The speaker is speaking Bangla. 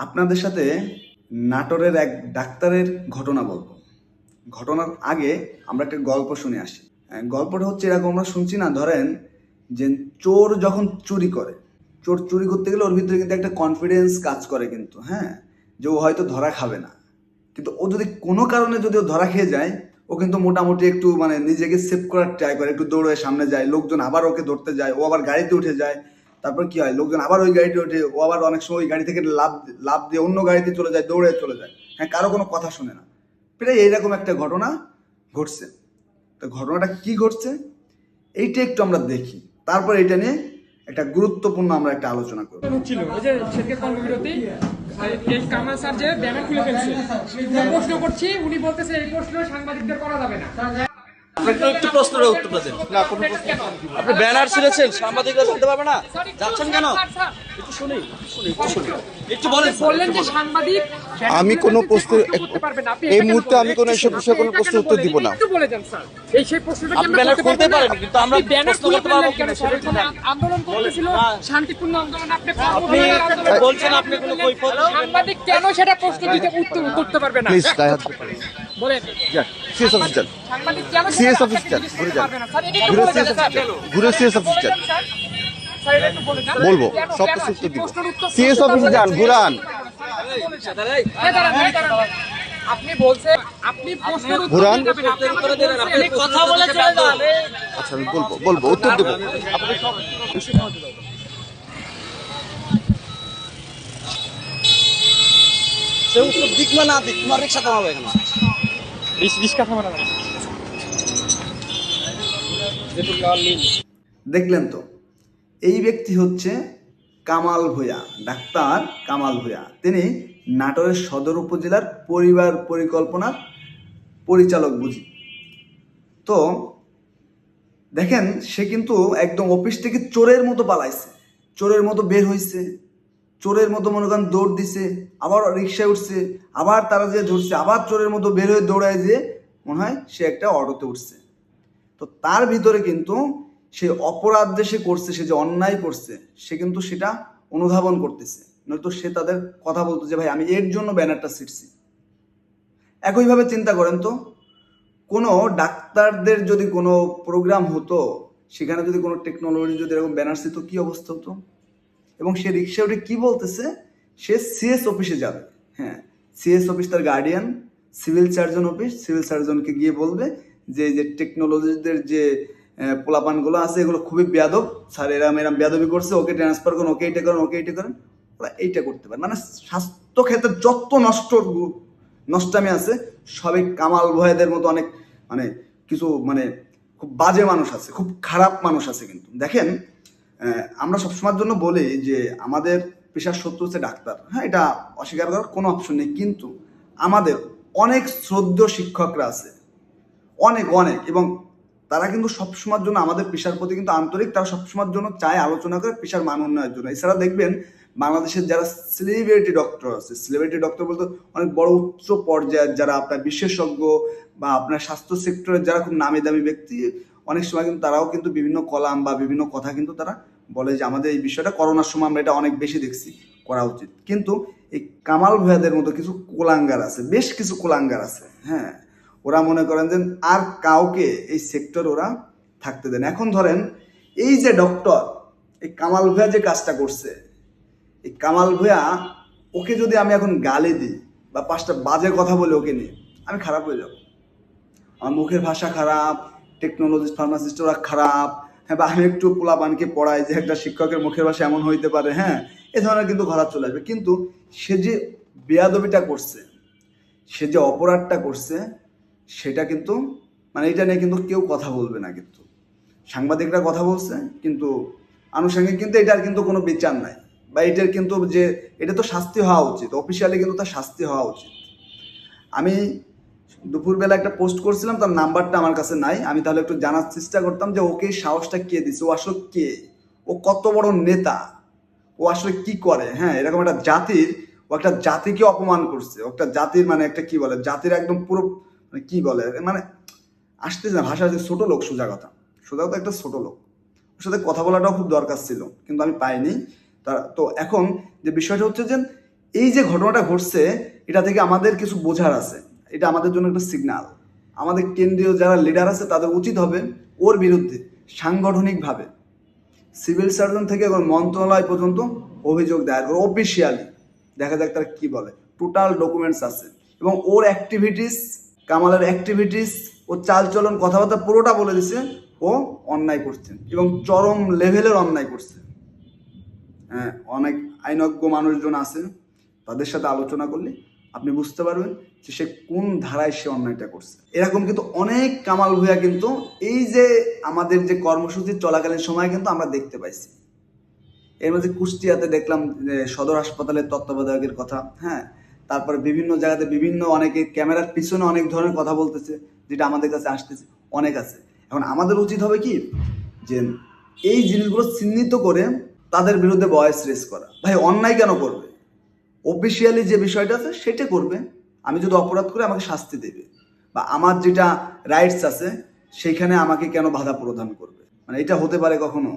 আপনাদের সাথে নাটোরের এক ডাক্তারের ঘটনা বলবো। ঘটনার আগে আমরা একটা গল্প শুনে আসি। গল্পটা হচ্ছে এরকম, আমরা শুনছি না, ধরেন যে চোর যখন চুরি করে, চোর চুরি করতে গেলে ওর ভিতরে কিন্তু একটা কনফিডেন্স কাজ করে কিন্তু, হ্যাঁ, যে ও হয়তো ধরা খাবে না। কিন্তু ও যদি কোনো কারণে যদি ও ধরা খেয়ে যায়, ও কিন্তু মোটামুটি একটু মানে নিজেকে সেভ করার ট্রাই করে, একটু দৌড়ে সামনে যায়, লোকজন আবার ওকে ধরতে যায়, ও আবার গাড়িতে উঠে যায়। তারপর কি হয়, লোকজন আবার ওই গাড়িতে ওঠে, ও আবার অনেক সময় ওই গাড়ি থেকে লাভ লাভ দিয়ে অন্য গাড়িতে চলে যায়, দৌড়ে চলে যায়, হ্যাঁ, কারো কোনো কথা শুনে না। প্রায় এইরকম একটা ঘটনা ঘটছে। তো ঘটনাটা কি ঘটছে এইটা একটু আমরা দেখি, তারপর এটা নিয়ে একটা গুরুত্বপূর্ণ আমরা একটা আলোচনা করব। ছিল ওই যে সেদিকে কর্মবিরতি এই কামাল স্যার যে ব্যানার খুলে ফেলছে, প্রশ্ন করছি, উনি বলতেছে এই প্রশ্ন সাংবাদিকদের করা যাবে না। একটু প্রশ্নের উত্তরটা দেন। না কোনো প্রশ্ন। আপনি ব্যানার ছিঁড়েছেন, সাংবাদিকরা জানতে পারবে না? যাচ্ছেন কেন? একটু শুনি, একটু বললেন যে সাংবাদিক আমি কোনো প্রশ্নের এই মুহূর্তে আমি কোনো এসব বিষয়ে কোনো প্রশ্নের উত্তর দিব না। একটু বলে যান স্যার, এই সেই প্রশ্নটা কি আপনি আমরা ব্যানার করতে খুলতে পারবো না? পারেন, কিন্তু আমরা ব্যানার প্রশ্ন করতে পারবো কিনা সেটা একটু জানি। আন্দোলন করতেছিল, শান্তিপূর্ণ আন্দোলন, আপনি আপনি বলছেন আপনি কোনো কৈফিয়ত দিবেন না। সাংবাদিক কেন সেটা প্রশ্ন দিতে উত্তর করতে পারবে না? প্লিজ গায়ে বলেন সিএস অফিসার সাংবাদিক কেন সিএস অফিসার ঘুরে যান, ঘুরে সিএস অফিসার বলবো সব কিছু উত্তর দিব। সিএস অফিসে যান, ঘুরান। আপনি বলছেন আপনি প্রশ্নের উত্তর ঘুরান। দিতে পারবেন, আপনি কথা বলে চলে যান। আচ্ছা আমি বলবো উত্তর দেবো। সে উত্তর দিক না দিক, তোমার রিক্সা কমাবে এখানে। দেখলেন তো, এই ব্যক্তি হচ্ছে কামাল ভূঁইয়া, ডাক্তার কামাল ভূঁইয়া। তিনি নাটোরের সদর উপজেলার পরিবার পরিকল্পনার পরিচালক বুঝি। তো দেখেন, সে কিন্তু একদম অফিস থেকে চোরের মতো পালাইছে, চোরের মতো বের হয়েছে, চোরের মতো মনে করেন দৌড় দিছে, আবার রিক্সায় উঠছে, আবার তারা যে ধরছে, আবার চোরের মতো বের হয়ে দৌড়ায়, যে মনে হয় সে একটা অটোতে উঠছে। তো তার ভিতরে কিন্তু সে অপরাধ যে সে করছে, সে যে অন্যায় করছে, সে কিন্তু সেটা অনুধাবন করতেছে। নয়তো সে তাদের কথা বলতো যে ভাই আমি এর জন্য ব্যানারটা ছিঁড়ছি। একইভাবে চিন্তা করেন তো, কোনো ডাক্তারদের যদি কোনো প্রোগ্রাম হতো, সেখানে যদি কোনো টেকনোলজি যদি এরকম ব্যানার ছিল, কি অবস্থা হতো? এবং সে রিক্সা উঠে কি বলতেছে, সে সিএস অফিসে যাবে। হ্যাঁ, সিএস অফিস তার guardian, civil surgeon office, civil সার্জনকে গিয়ে বলবে যে এই যে টেকনোলজিদের যে পোলাপানগুলো আছে এগুলো খুবই বেয়াদব, স্যার এরম এরম বেয়াদবি করছে, ওকে ট্রান্সফার করুন, ওকে এইটা করেন, ওকে এইটা করেন। ওরা এইটা করতে পারে, মানে স্বাস্থ্য ক্ষেত্রে যত নষ্টামি আছে সবই কামাল ভূঁইয়াদের মতো অনেক মানে কিছু মানে খুব বাজে মানুষ আছে, খুব খারাপ মানুষ আছে। কিন্তু দেখেন, আমরা সবসময়ের জন্য বলি যে আমাদের পেশার শত্রু হচ্ছে ডাক্তার, হ্যাঁ, এটা অস্বীকার করার কোনো অপশন নেই। কিন্তু আমাদের অনেক শ্রদ্ধেয় শিক্ষকরা আছে, অনেক অনেক, এবং তারা কিন্তু সবসময়ের জন্য আমাদের পেশার প্রতি কিন্তু আন্তরিক, তারা সবসময়ের জন্য চায় আলোচনা করে পেশার মান উন্নয়নের জন্য। এছাড়া দেখবেন বাংলাদেশের যারা সেলিব্রিটি ডক্টর আছে, সেলিব্রিটি ডক্টর বলতে অনেক বড় উচ্চ পর্যায়ের যারা আপনার বিশেষজ্ঞ বা আপনার স্বাস্থ্য সেক্টরের যারা খুব নামি দামি ব্যক্তি, অনেক সময় কিন্তু তারাও কিন্তু বিভিন্ন কলাম বা বিভিন্ন কথা কিন্তু তারা বলে যে আমাদের এই বিষয়টা করোনার সময় আমরা এটা অনেক বেশি দেখছি, করা উচিত। কিন্তু এই কামাল ভূঁইয়াদের মতো কিছু কোলাঙ্গার আছে, বেশ কিছু কোলাঙ্গার আছে, হ্যাঁ, ওরা মনে করেন যে আর কাউকে এই সেক্টর ওরা থাকতে দেন। এখন ধরেন এই যে ডক্টর, এই কামাল ভূঁইয়া যে কাজটা করছে, এই কামাল ভূঁইয়া, ওকে যদি আমি এখন গালি দিই বা পাঁচটা বাজে কথা বলে ওকে নিয়ে, আমি খারাপ হয়ে যাব। আমার মুখের ভাষা খারাপ, টেকনোলজিস্ট ফার্মাসিস্ট ওরা খারাপ, হ্যাঁ, বা আমি একটু পোলাপানকে পড়াই যে একটা শিক্ষকের মুখের ভাষা এমন হইতে পারে, হ্যাঁ, এ ধরনের কিন্তু ঘরা চলে আসবে। কিন্তু সে যে বেয়াদবিটা করছে, সে যে অপরাধটা করছে, সেটা কিন্তু মানে এটা নিয়ে কিন্তু কেউ কথা বলবে না। কিন্তু সাংবাদিকরা কথা বলছে, কিন্তু আনুষঙ্গিক কিন্তু এটার কিন্তু কোনো বিচার নাই, বা এটার কিন্তু যে এটা তো শাস্তি হওয়া উচিত, অফিসিয়ালি কিন্তু তার শাস্তি হওয়া উচিত। আমি দুপুরবেলা একটা পোস্ট করছিলাম, তার নাম্বারটা আমার কাছে নাই, আমি তাহলে একটু জানার চেষ্টা করতাম যে ওকে সাহসটা কে দিছে, ও আসলে কে, ও কত বড় নেতা, ও আসলে কি করে। হ্যাঁ, এরকম একটা জাতির, ও একটা জাতিকে অপমান করছে, ও একটা জাতির মানে একটা কি বলে, জাতির একদম পুরো মানে কি বলে, মানে আসতেছে না ভাষা, যে ছোট লোক, সোজা কথা একটা ছোট লোক। ওর সাথে কথা বলাটাও খুব দরকার ছিল, কিন্তু আমি পাইনি। তো এখন যে বিষয়টা হচ্ছে যে এই যে ঘটনাটা ঘটছে এটা থেকে আমাদের কিছু বোঝার আছে, এটা আমাদের জন্য একটা সিগন্যাল। আমাদের কেন্দ্রীয় যারা লিডার আছে তাদের উচিত হবে ওর বিরুদ্ধে সাংগঠনিকভাবে সিভিল সার্জন থেকে এখন মন্ত্রণালয় পর্যন্ত অভিযোগ দায়ের করে অফিসিয়ালি, দেখা যাক তারা কি বলে। টোটাল ডকুমেন্টস আছে এবং ওর অ্যাক্টিভিটিস, কামালের অ্যাক্টিভিটিস, ও চালচলন, কথাবার্তা পুরোটা বলে দিছে ও অন্যায় করছে এবং চরম লেভেলের অন্যায় করছে। হ্যাঁ, অনেক আইনজ্ঞ মানুষজন আছে, তাদের সাথে আলোচনা করলে আপনি বুঝতে পারবেন যে সে কোন ধারায় সে অন্যায়টা করছে। এরকম কিন্তু অনেক কামাল ভূঁইয়া কিন্তু এই যে আমাদের যে কর্মসূচি চলাকালীন সময় কিন্তু আমরা দেখতে পাইছি। এর মধ্যে কুষ্টিয়াতে দেখলাম যে সদর হাসপাতালের তত্ত্বাবধায়কের কথা, হ্যাঁ, তারপরে বিভিন্ন জায়গাতে বিভিন্ন অনেকে ক্যামেরার পিছনে অনেক ধরনের কথা বলতেছে, যেটা আমাদের কাছে আসতেছে অনেক আছে। এখন আমাদের উচিত হবে কি যে এই জিনিসগুলো চিহ্নিত করে তাদের বিরুদ্ধে ভয়েস রেজ করা। ভাই অন্যায় কেন করবে? অফিসিয়ালি যে বিষয়টা আছে সেটা করবে। আমি যদি অপরাধ করি আমাকে শাস্তি দেবে, বা আমার যেটা রাইটস আছে সেইখানে আমাকে কেন বাধা প্রদান করবে? মানে এটা হতে পারে কখনো?